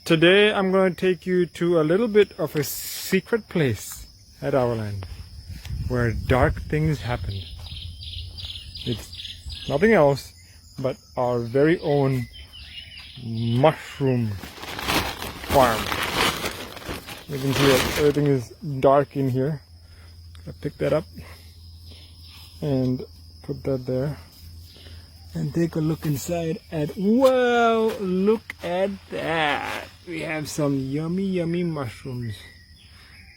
Today I'm going to take you to a little bit of a secret place at OurLand where dark things happen. It's nothing else but our very own mushroom farm. You can see that everything is dark in here. I pick that up and put that there. And take a look inside and wow, look at that. We have some yummy mushrooms,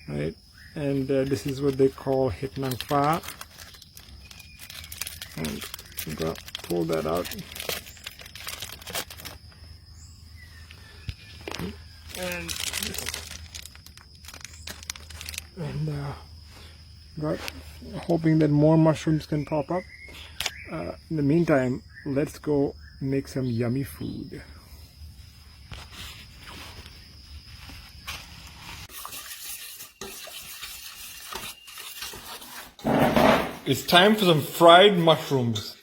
right? And this is what they call hitnang pha. And I'm gonna pull that out. And hoping that more mushrooms can pop up. In the meantime, let's go make some yummy food. It's time for some fried mushrooms.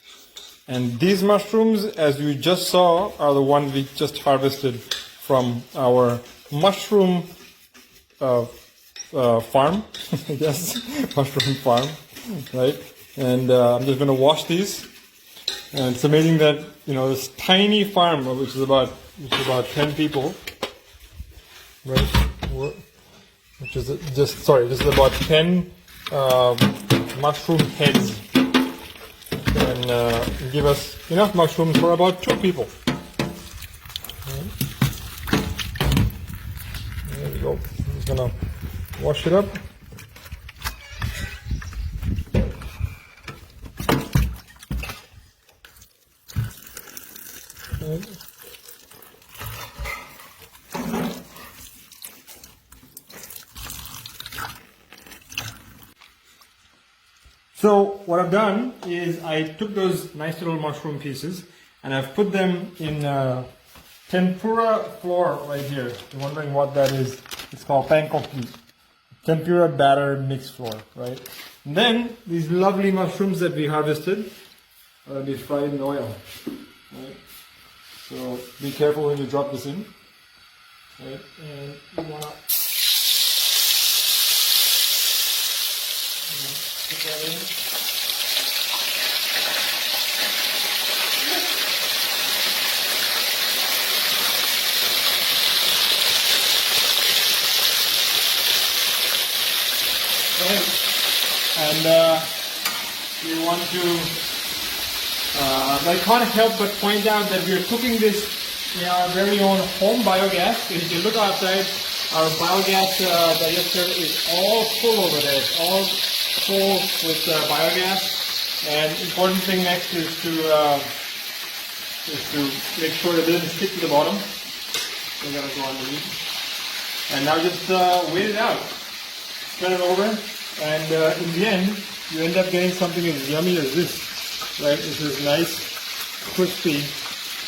And these mushrooms, as you just saw, are the ones we just harvested from our mushroom farm, I guess, mushroom farm, right? And I'm just going to wash these. And it's amazing that, you know, this tiny farm, which is about 10 people, right? This is about 10 mushroom heads, and give us enough mushrooms for about 2 people. Right. There we go. I'm just gonna wash it up. Right. So what I've done is I took those nice little mushroom pieces and I've put them in tempura flour right here. If you're wondering what that is, it's called pankoki. Tempura batter mix flour, right? And then these lovely mushrooms that we harvested are going to be fried in oil, right? So be careful when you drop this in, right? And you want to put that in. Right. And you want to, I can't help but point out that we're cooking this in our very own home biogas. If you look outside, our biogas digester is all full over there. It's all full with biogas. And important thing next is to make sure that it doesn't stick to the bottom. So gotta go underneath. And now just wait it out. Turn it over, and in the end, you end up getting something as yummy as this, right? This is nice, crispy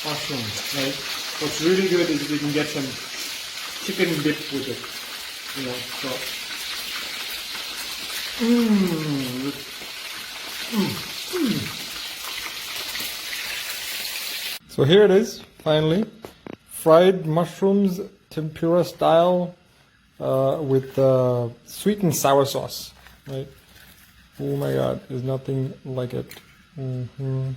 mushroom, right? What's really good is you can get some chicken dip with it, you know. So, So here it is, finally, fried mushrooms, tempura style. With sweet and sour sauce, right? Oh my god, there's nothing like it. Mm-hmm.